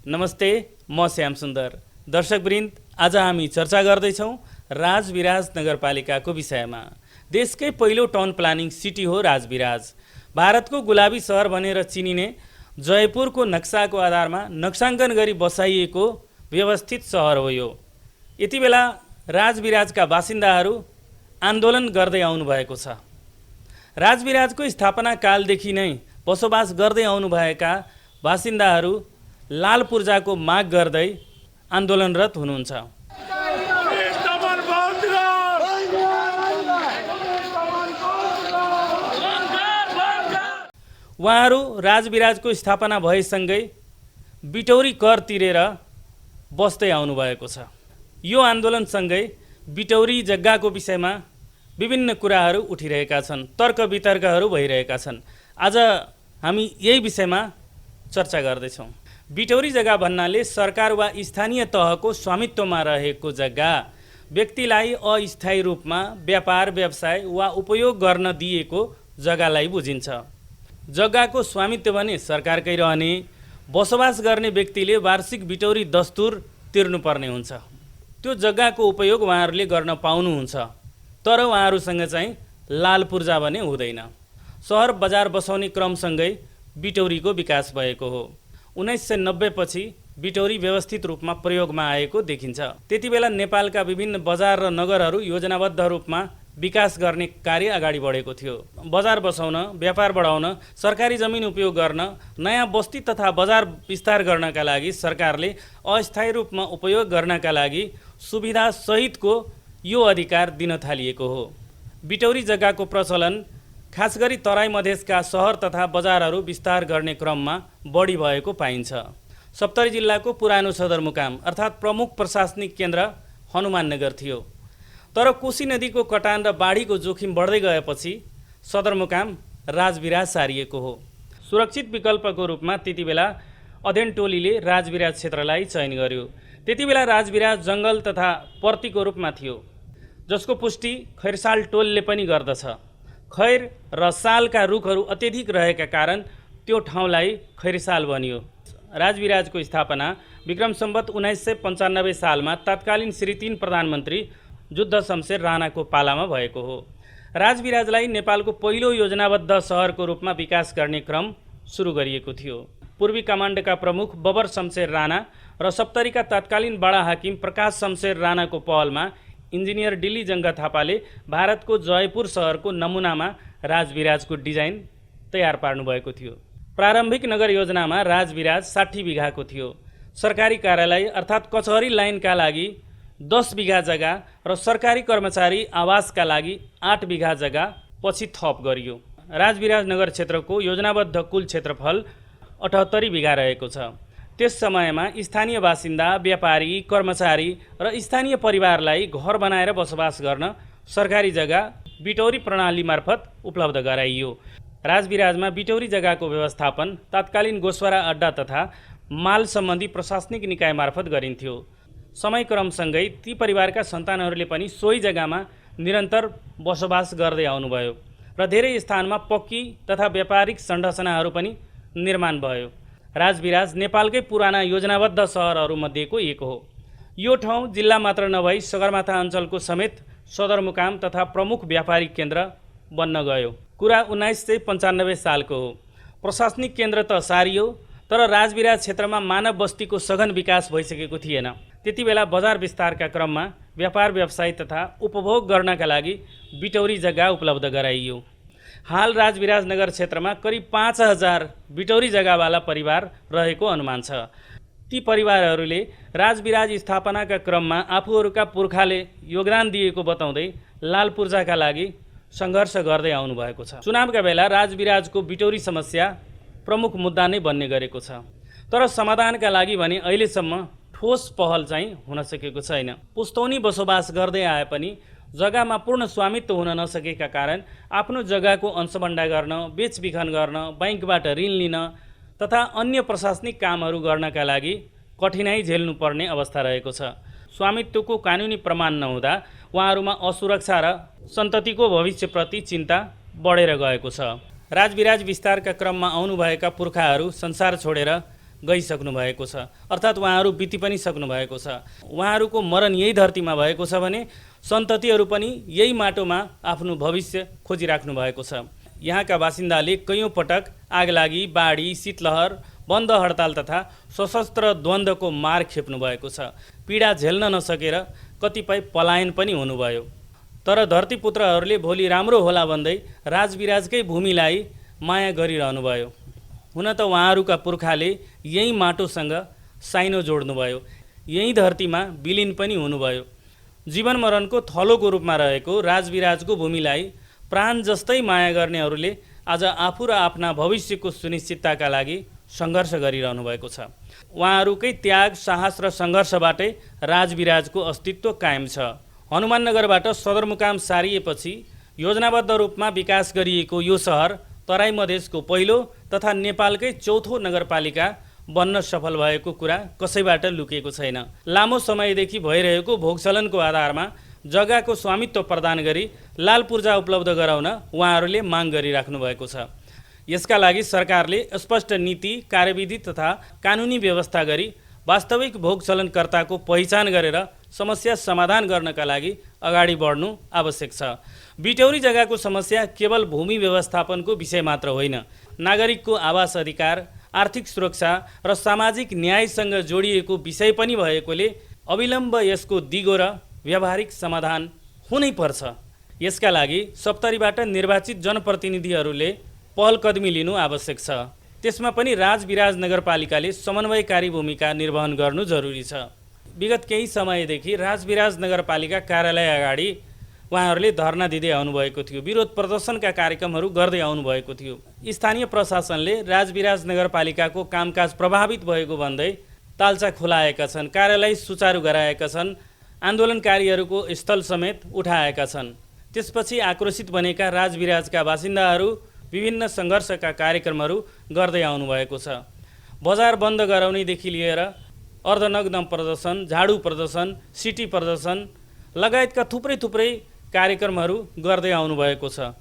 नमस्ते, म श्याम सुन्दर। दर्शकवृन्द, आज हामी चर्चा गर्दैछौँ राजविराज नगरपालिकाको विषयमा। देशकै पहिलो टाउन प्लानिङ सिटी हो राजविराज। भारतको गुलाबी सहर भनेर चिनिने जयपुरको नक्साको आधारमा नक्साङ्कन गरी बसाइएको व्यवस्थित सहर हो यो। यति बेला राजविराजका बासिन्दाहरू आन्दोलन गर्दै आउनुभएको छ। राजविराजको स्थापना कालदेखि नै बसोबास गर्दै आउनुभएका बासिन्दाहरू लाल पूर्जाको माग गर्दै आन्दोलनरत हुनुहुन्छ। उहाँहरू राजविराजको स्थापना भएसँगै बिटौरी कर तिरेर बस्दै आउनुभएको छ। यो आन्दोलनसँगै बिटौरी जग्गाको विषयमा विभिन्न कुराहरू उठिरहेका छन्, तर्क वितर्कहरू भइरहेका छन्। आज हामी यही विषयमा चर्चा गर्दैछौँ। बिटौरी जग्गा भन्नाले सरकार वा स्थानीय तहको स्वामित्वमा रहेको जग्गा व्यक्तिलाई अस्थायी रूपमा व्यापार व्यवसाय वा उपयोग गर्न दिएको जग्गालाई बुझिन्छ। जग्गाको स्वामित्व भने सरकारकै रहने, बसोबास गर्ने व्यक्तिले वार्षिक बिटौरी दस्तुर तिर्नुपर्ने हुन्छ। त्यो जग्गाको उपयोग उहाँहरूले गर्न पाउनुहुन्छ, तर उहाँहरूसँग चाहिँ लाल पूर्जा भने हुँदैन। सहर बजार बसाउने क्रमसँगै बिटौरीको विकास भएको हो। 1990 पछि बिटौरी व्यवस्थित रूपमा प्रयोगमा आएको देखिन्छ। त्यति बेला नेपालका विभिन्न बजार र नगरहरू योजनाबद्ध रूपमा विकास गर्ने कार्य अगाडि बढेको थियो। बजार बसाउन, व्यापार बढाउन, सरकारी जमिन उपयोग गर्न, नयाँ बस्ती तथा बजार विस्तार गर्नका लागि सरकारले अस्थायी रूपमा उपयोग गर्नका लागि सुविधा सहितको यो अधिकार दिन थालिएको हो। बिटौरी जग्गाको प्रचलन खास गरी तराई मधेसका सहर तथा बजारहरू विस्तार गर्ने क्रममा बढी भएको पाइन्छ। सप्तरी जिल्लाको पुरानो सदरमुकाम अर्थात् प्रमुख प्रशासनिक केन्द्र हनुमाननगर थियो, तर कोशी नदीको कटान र बाढीको जोखिम बढ्दै गएपछि सदरमुकाम राजविराज सारिएको हो। सुरक्षित विकल्पको रूपमा त्यति बेला अध्ययन टोलीले राजविराज क्षेत्रलाई चयन गर्यो। त्यति बेला राजविराज जङ्गल तथा पर्तीको रूपमा थियो, जसको पुष्टि खैरसाल टोलले पनि गर्दछ। खैर र सालका रुखहरू अत्यधिक रहेका कारण त्यो ठाउँलाई खैरसाल भनियो। राजविराजको स्थापना विक्रम सम्वत 1995 सालमा तत्कालीन श्री 3 प्रधानमन्त्री जुद्ध शमशेर राणाको पालामा भएको हो। राजविराजलाई नेपालको पहिलो योजनाबद्ध सहरको रूपमा विकास गर्ने क्रम सुरु गरिएको थियो। पूर्वी कमान्डका प्रमुख बबर शमशेर राणा र सप्तरीका तत्कालीन बडा हाकिम प्रकाश शमशेर राणाको पहलमा इन्जिनियर डिल्ली जङ्गा थापाले भारतको जयपुर सहरको नमुनामा राजविराजको डिजाइन तयार पार्नुभएको थियो। प्रारम्भिक नगर योजनामा राजविराज 60 बिघाको थियो। सरकारी कार्यालय अर्थात् कचहरी लाइनका लागि 10 बिघा जग्गा र सरकारी कर्मचारी आवासका लागि 8 बिघा जग्गा पछि थप गरियो। राजविराज नगर क्षेत्रको योजनाबद्ध कुल क्षेत्रफल 78 बिघा रहेको छ। त्यस समयमा स्थानीय बासिन्दा, व्यापारी, कर्मचारी र स्थानीय परिवारलाई घर बनाएर बसोबास गर्न सरकारी जग्गा बिटौरी प्रणाली मार्फत उपलब्ध गराइयो। राजविराजमा बिटौरी जग्गाको व्यवस्थापन तत्कालीन गोश्वरा अड्डा तथा माल सम्बन्धी प्रशासनिक निकाय मार्फत गरिन्थ्यो। समयक्रमसँगै ती परिवारका सन्तानहरूले पनि सोही जग्गामा निरन्तर बसोबास गर्दै आउनुभयो र धेरै स्थानमा पक्की तथा व्यापारिक संरचनाहरू पनि निर्माण भयो। राजविराज नेपालकै पुराना योजनाबद्ध सहरहरूमध्येको एक हो। यो ठाउँ जिल्ला मात्र नभई सगरमाथा अञ्चलको समेत सदरमुकाम तथा प्रमुख व्यापारिक केन्द्र बन्न गयो। कुरा 1995 सालको हो। प्रशासनिक केन्द्र त सारियो, तर राजविराज क्षेत्रमा मानव बस्तीको सघन विकास भइसकेको थिएन। त्यति बेला बजार विस्तारका क्रममा व्यापार व्यवसाय तथा उपभोग गर्नका लागि बिटौरी जग्गा उपलब्ध गराइयो। हाल राजविराज नगर क्षेत्रमा करिब 5000 बिटौरी जग्गावाला परिवार रहेको अनुमान छ। ती परिवारहरूले राजविराज स्थापनाका क्रममा आफूहरूका पुर्खाले योगदान दिएको बताउँदै लाल पूर्जाका लागि सङ्घर्ष गर्दै आउनुभएको छ। चुनावका बेला राजविराजको बिटौरी समस्या प्रमुख मुद्दा नै बन्ने गरेको छ, तर समाधानका लागि भने अहिलेसम्म ठोस पहल चाहिँ हुन सकेको छैन। पुस्तौनी बसोबास गर्दै आए पनि जग्गामा पूर्ण स्वामित्व हुन नसकेका कारण आफ्नो जग्गाको अंशबन्डा गर्न, बेचबिखन गर्न, बैंकबाट ऋण लिन तथा अन्य प्रशासनिक कामहरू गर्नका लागि कठिनाई झेल्नुपर्ने अवस्था रहेको छ। स्वामित्वको कानुनी प्रमाण नहुँदा उहाँहरूमा असुरक्षा र सन्ततिको भविष्यप्रति चिन्ता बढेर गएको छ। राजविराज विस्तारका क्रममा आउनुभएका पुर्खाहरू संसार छोडेर गइसक्नु भएको छ, अर्थात् उहाँहरू बिति पनि सक्नु भएको छ। उहाँहरूको मरण यही धरतीमा भएको छ भने सन्ततिहरू पनि यही माटोमा आफ्नो भविष्य खोजिराख्नु भएको छ। यहाँका बासिन्दाले कैयौँ पटक आगलागी, बाढी, शीतलहर, बन्द हडताल तथा सशस्त्र द्वन्द्वको मार खेप्नु भएको छ। पीडा झेल्न नसकेर कतिपय पलायन पनि हुनुभयो। तर धरतीपुत्रहरूले भोलि राम्रो होला भन्दै राजविराजकै भूमिलाई माया गरिरहनुभयो। हुन त उहाँहरूका पुर्खाले यही माटोसँग साइनो जोड्नुभयो, यही धरतीमा विलिन पनि हुनुभयो। जीवन मरणको थलोको रूपमा रहेको राजविराजको भूमिलाई प्राण जस्तै माया गर्नेहरूले आज आफू र आफ्ना भविष्यको सुनिश्चितताका लागि सङ्घर्ष गरिरहनु भएको छ। उहाँहरूकै त्याग, साहस र सङ्घर्षबाटै राजविराजको अस्तित्व कायम छ। हनुमाननगरबाट सदरमुकाम सारिएपछि योजनाबद्ध रूपमा विकास गरिएको यो सहर तराई मधेसको पहिलो तथा नेपालकै चौथो नगरपालिका बन्न सफल भएको कुरा कसैबाट लुकेको छैन। लामो समयदेखि भइरहेको भोगचलनको आधारमा जग्गाको स्वामित्व प्रदान गरी लाल पूर्जा उपलब्ध गराउन उहाँहरूले माग गरिराख्नु भएको छ। यसका लागि सरकारले स्पष्ट नीति, कार्यविधि तथा कानुनी व्यवस्था गरी वास्तविक भोगचलनकर्ताको पहिचान गरेर समस्या समाधान गर्नका लागि अगाडि बढ्नु आवश्यक छ। बिटौरी जग्गाको समस्या केवल भूमि व्यवस्थापनको विषय मात्र होइन, नागरिकको आवास अधिकार, आर्थिक सुरक्षा र सामाजिक न्यायसँग जोडिएको विषय पनि भएकोले अविलम्ब यसको दिगो र व्यावहारिक समाधान हुनै पर्छ। यसका लागि सप्तरीबाट निर्वाचित जनप्रतिनिधिहरूले पहल कदमी लिनु आवश्यक छ। त्यसमा पनि राजविराज नगरपालिकाले समन्वयकारी भूमिका निर्वहन गर्नु जरुरी छ। विगत केही समयदेखि राजविराज नगरपालिका कार्यालय अगाडि उहाँहरूले धरना दिँदै आउनुभएको थियो, विरोध प्रदर्शनका कार्यक्रमहरू गर्दै आउनुभएको थियो। स्थानीय प्रशासनले राजविराज नगरपालिकाको कामकाज प्रभावित भएको भन्दै तालचा खुलाएका छन्, कार्यालय सुचारू गराएका छन्, आन्दोलनकारीहरूको स्थल समेत उठाएका छन्। त्यसपछि आक्रोशित बनेका राजविराजका बासिन्दाहरू विभिन्न सङ्घर्षका कार्यक्रमहरू गर्दै आउनुभएको छ। बजार बन्द गराउनेदेखि लिएर अर्धनग्न प्रदर्शन, झाडु प्रदर्शन, सिटी प्रदर्शन लगायतका थुप्रै कार्यक्रमहरू गर्दै आउनुभएको छ।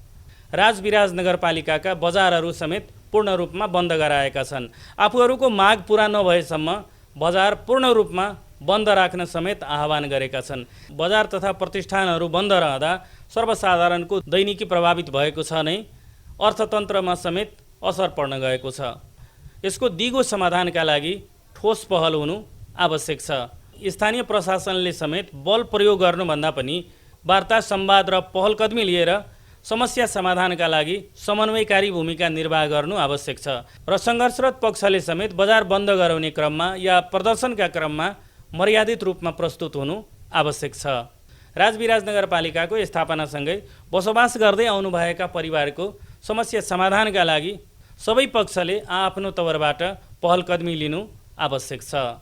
राजविराज नगरपालिकाका बजारहरू समेत पूर्ण रूपमा बन्द गराएका छन्। आफूहरूको माग पूरा नभएसम्म बजार पूर्ण रूपमा बन्द राख्न समेत आह्वान गरेका छन्। बजार तथा प्रतिष्ठानहरू बन्द रहँदा सर्वसाधारणको दैनिकी प्रभावित भएको छ नै, अर्थतन्त्रमा समेत असर पर्न गएको छ। यसको दिगो समाधानका लागि ठोस पहल हुनु आवश्यक छ। स्थानीय प्रशासनले समेत बल प्रयोग गर्नुभन्दा पनि वार्ता, संवाद र पहल कदमी लिएर समस्या समाधानका लागि समन्वयकारी भूमिका निर्वाह गर्नु आवश्यक छ र सङ्घर्षरत पक्षले समेत बजार बन्द गराउने क्रममा या प्रदर्शनका क्रममा मर्यादित रूपमा प्रस्तुत हुनु आवश्यक छ। राजविराज नगरपालिकाको स्थापनासँगै बसोबास गर्दै आउनुभएका परिवारको समस्या समाधानका लागि सबै पक्षले आफ्नो तवरबाट पहल कदमी लिनु आवश्यक छ।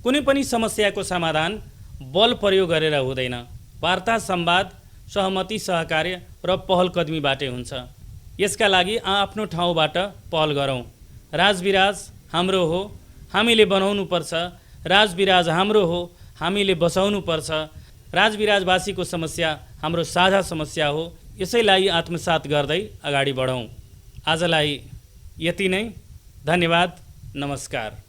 कुनै पनि समस्याको समाधान बल प्रयोग गरेर हुँदैन, वार्ता, संवाद, सहमति, सहकार्य र पहल कदमीबाटै हुन्छ। यसका लागि आफ्नो ठाउँबाट पहल गरौँ। राजविराज हाम्रो हो, हामीले बनाउनु पर्छ। राजविराज हाम्रो हो, हामीले बचाउनु पर्छ। राजविराजवासीको समस्या हाम्रो साझा समस्या हो। यसैलाई आत्मसात गर्दै अगाडि बढौँ। आजलाई यति नै। धन्यवाद। नमस्कार।